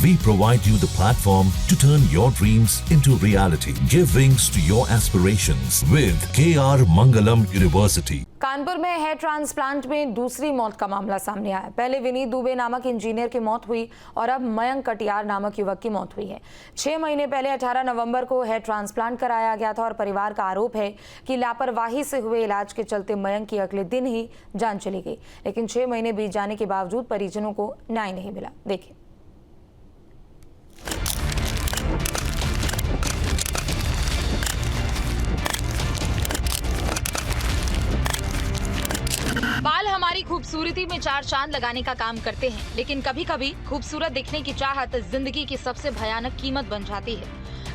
We provide you the platform to turn your dreams into reality. Give wings to your aspirations with KR Mangalam University. Kanpur में hair transplant में दूसरी मौत का मामला सामने आया। पहले विनीत दुबे नामक इंजीनियर की मौत हुई और अब मयंक कटियार नामक युवक की मौत हुई है। 6 महीने पहले 18 नवंबर को हेयर ट्रांसप्लांट कराया गया था और परिवार का आरोप है कि लापरवाही से हुए इलाज के चलते मयंक की अगले दिन ही जान चली गई, लेकिन 6 महीने बीत जाने के बावजूद परिजनों को न्याय नहीं मिला। देखिए। बाल हमारी खूबसूरती में 4 चांद लगाने का काम करते हैं, लेकिन कभी कभी खूबसूरत दिखने की चाहत जिंदगी की सबसे भयानक कीमत बन जाती है।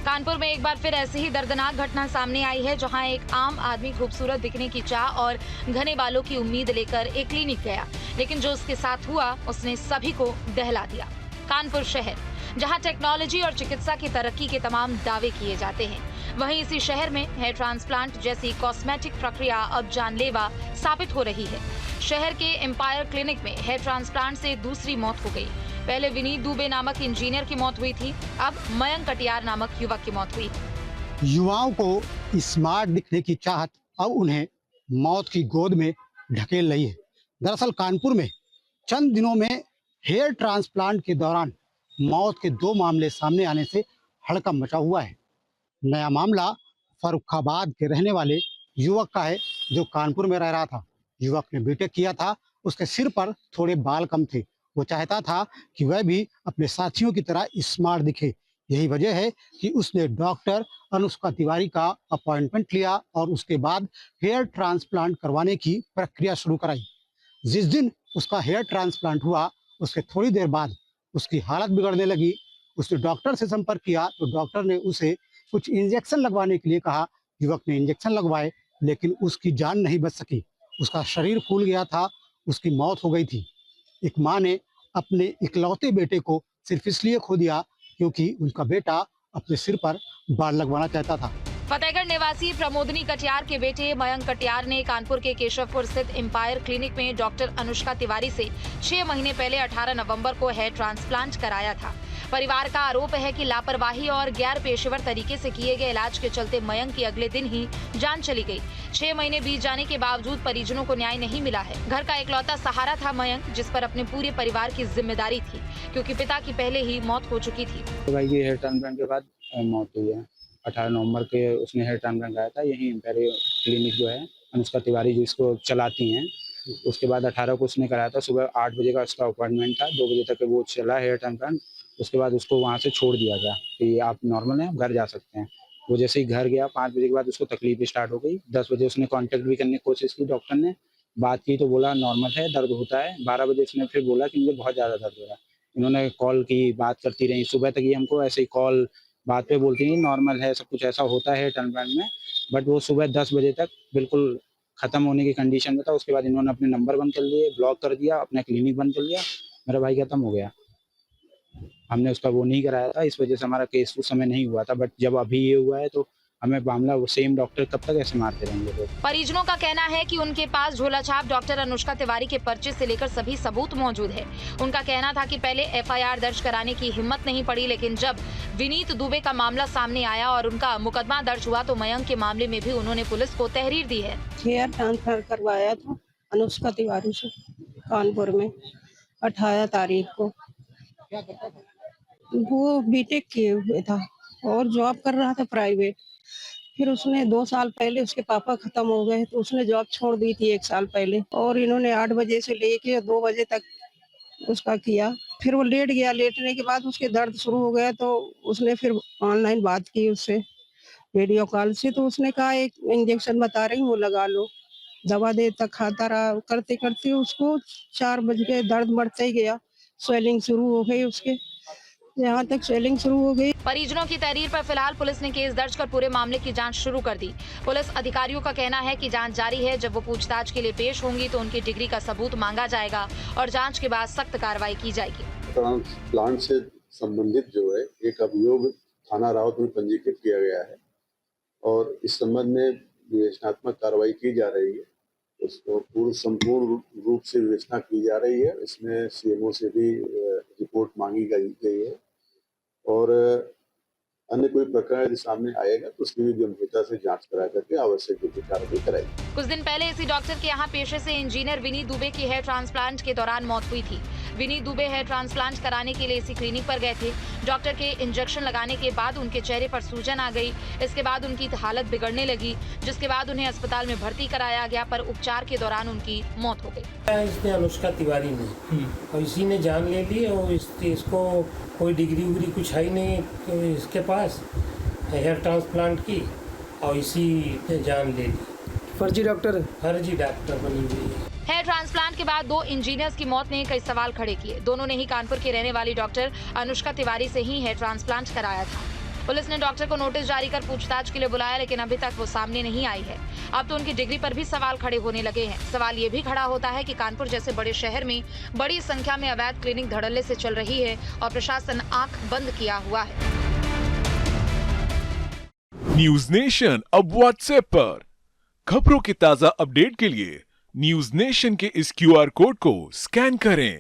कानपुर में एक बार फिर ऐसी ही दर्दनाक घटना सामने आई है, जहां एक आम आदमी खूबसूरत दिखने की चाह और घने बालों की उम्मीद लेकर एक क्लिनिक गया, लेकिन जो उसके साथ हुआ उसने सभी को दहला दिया। कानपुर शहर, जहां टेक्नोलॉजी और चिकित्सा की तरक्की के तमाम दावे किए जाते हैं, वहीं इसी शहर में हेयर ट्रांसप्लांट जैसी कॉस्मेटिक प्रक्रिया अब जानलेवा साबित हो रही है। शहर के एम्पायर क्लिनिक में हेयर ट्रांसप्लांट से दूसरी मौत हो गई। पहले विनीत दुबे नामक इंजीनियर की मौत हुई थी, अब मयंक कटियार नामक युवक की मौत हुई। युवाओं को स्मार्ट दिखने की चाहत अब उन्हें मौत की गोद में ढकेल रही है। दरअसल कानपुर में चंद दिनों में हेयर ट्रांसप्लांट के दौरान मौत के 2 मामले सामने आने से हड़कंप मचा हुआ है। नया मामला फर्रुखाबाद के रहने वाले युवक का है, जो कानपुर में रह रहा था। युवक ने बीटेक किया था, उसके सिर पर थोड़े बाल कम थे। वो चाहता था कि वह भी अपने साथियों की तरह स्मार्ट दिखे। यही वजह है कि उसने डॉक्टर अनुष्का तिवारी का अपॉइंटमेंट लिया और उसके बाद हेयर ट्रांसप्लांट करवाने की प्रक्रिया शुरू कराई। जिस दिन उसका हेयर ट्रांसप्लांट हुआ, उसके थोड़ी देर बाद उसकी हालत बिगड़ने लगी। उसने डॉक्टर से संपर्क किया तो डॉक्टर ने उसे कुछ इंजेक्शन लगवाने के लिए कहा। युवक ने इंजेक्शन लगवाए, लेकिन उसकी जान नहीं बच सकी। उसका शरीर फूल गया था, उसकी मौत हो गई थी। एक माँ ने अपने इकलौते बेटे को सिर्फ इसलिए खो दिया क्योंकि उनका बेटा अपने सिर पर बाल लगवाना चाहता था। फतेहगढ़ निवासी प्रमोदनी कटियार के बेटे मयंक कटियार ने कानपुर के केशवपुर स्थित एम्पायर क्लिनिक में डॉक्टर अनुष्का तिवारी से 6 महीने पहले 18 नवंबर को हेयर ट्रांसप्लांट कराया था। परिवार का आरोप है कि लापरवाही और गैर पेशेवर तरीके से किए गए इलाज के चलते मयंक की अगले दिन ही जान चली गई। 6 महीने बीत जाने के बावजूद परिजनों को न्याय नहीं मिला है। घर का इकलौता सहारा था मयंक, जिस पर अपने पूरे परिवार की जिम्मेदारी थी, क्योंकि पिता की पहले ही मौत हो चुकी थी। तो भाई ये हेयर ट्रांसप्लांट के बाद मौत हुई है। 18 नवंबर के उसने हेयर ट्रांसप्लांट कराया था। यही एम्पायर क्लिनिक जो है अनुष्का तिवारी जो इसको चलाती हैं, उसके बाद 18 को उसने कराया था। सुबह 8 बजे का उसका अपॉइंटमेंट था, 2 बजे तक वो चला हेयर ट्रांसप्लांट। उसके बाद उसको वहाँ से छोड़ दिया गया कि आप नॉर्मल हैं, आप घर जा सकते हैं। वो जैसे ही घर गया 5 बजे के बाद उसको तकलीफ स्टार्ट हो गई। 10 बजे उसने कांटेक्ट भी करने की कोशिश की, डॉक्टर ने बात की तो बोला नॉर्मल है, दर्द होता है। 12 बजे उसने फिर बोला कि मुझे बहुत ज़्यादा दर्द हो रहा है। इन्होंने कॉल की, बात करती रही सुबह तक। ये हमको ऐसे ही कॉल बात पे बोलती नहीं, नॉर्मल है, सब कुछ ऐसा होता है ट्रांसप्लांट में। बट वो सुबह 10 बजे तक बिल्कुल खत्म होने की कंडीशन में था। उसके बाद इन्होंने अपने नंबर बंद कर लिए, ब्लॉक कर दिया, अपना क्लिनिक बंद कर लिया। मेरा भाई खत्म हो गया। हमने उसका वो नहीं कराया था, इस वजह से हमारा केस उस समय नहीं हुआ था। बट जब अभी ये हुआ है तो हमें मामला वो सेम डॉक्टर कब तक ऐसे मारते रहेंगे लोग। परिजनों का कहना है कि उनके पास झोला छाप डॉक्टर अनुष्का तिवारी के पर्चे से लेकर सभी सबूत मौजूद है। उनका कहना था कि पहले एफआईआर दर्ज कराने की हिम्मत नहीं पड़ी, लेकिन जब विनीत दुबे का मामला सामने आया और उनका मुकदमा दर्ज हुआ तो मयंक के मामले में भी उन्होंने पुलिस को तहरीर दी है। हेयर ट्रांसफर करवाया था अनुष्का तिवारी से कानपुर में 18 तारीख को। वो बीटेक किए हुए था और जॉब कर रहा था प्राइवेट। फिर उसने 2 साल पहले उसके पापा खत्म हो गए तो उसने जॉब छोड़ दी थी 1 साल पहले, और इन्होंने 8 बजे से लेके 2 बजे तक उसका किया। फिर वो लेट गया, लेटने के बाद उसके दर्द शुरू हो गया तो उसने फिर ऑनलाइन बात की उससे वीडियो कॉल से। तो उसने कहा एक इंजेक्शन बता रही हूँ वो लगा लो। दवा देर तक खाता रहा, करते करते उसको 4 बज गए, दर्द बढ़ते ही गया, स्वेलिंग शुरू हो गई उसके, यहाँ तक स्वेलिंग शुरू हो गई। परिजनों की तहरीर पर फिलहाल पुलिस ने केस दर्ज कर पूरे मामले की जांच शुरू कर दी। पुलिस अधिकारियों का कहना है कि जांच जारी है। जब वो पूछताछ के लिए पेश होंगी तो उनकी डिग्री का सबूत मांगा जाएगा और जांच के बाद सख्त कार्रवाई की जाएगी। ट्रांसप्लांट से संबंधित जो है एक अभियोग थाना रावत में पंजीकृत किया गया है और इस संबंध में विवेचनात्मक कार्रवाई की जा रही है। उसको संपूर्ण रूप से विवेचना की जा रही है। इसमें सीएमओ से भी रिपोर्ट मांगी गई है और अन्य कोई प्रकरण यदि सामने आएगा तो उसकी भी गंभीरता से जांच करा करके आवश्यक जो भी कार्रवाई कराएगी। कुछ दिन पहले इसी डॉक्टर के यहाँ पेशे से इंजीनियर विनीत दुबे की हेयर ट्रांसप्लांट के दौरान मौत हुई थी। विनीत दुबे हेयर ट्रांसप्लांट कराने के लिए इसी क्लिनिक पर गए थे। डॉक्टर के इंजेक्शन लगाने के बाद उनके चेहरे पर सूजन आ गई। इसके बाद उनकी हालत बिगड़ने लगी, जिसके बाद उन्हें अस्पताल में भर्ती कराया गया, पर उपचार के दौरान उनकी मौत हो गई। इसने अनुष्का तिवारी ने और इसी ने जान ले ली और इसको कोई डिग्री उग्री कुछ है ही नहीं इसके पास हेयर ट्रांसप्लांट की, और इसी ने जान ले ली। फर्जी डॉक्टर बनी हुई है। हेयर ट्रांसप्लांट के बाद दो इंजीनियर्स की मौत ने कई सवाल खड़े किए। दोनों ने ही कानपुर की रहने वाली डॉक्टर अनुष्का तिवारी से ही हेयर ट्रांसप्लांट कराया था। पुलिस ने डॉक्टर को नोटिस जारी कर पूछताछ के लिए बुलाया, लेकिन अभी तक वो सामने नहीं आई है। अब तो उनकी डिग्री पर भी सवाल खड़े होने लगे हैं। सवाल ये भी खड़ा होता है कि कानपुर जैसे बड़े शहर में बड़ी संख्या में अवैध क्लिनिक धड़ल्ले से चल रही है और प्रशासन आंख बंद किया हुआ है। न्यूज नेशन अब व्हाट्सएप पर खबरों के ताजा अपडेट के लिए न्यूज नेशन के इस QR कोड को स्कैन करें।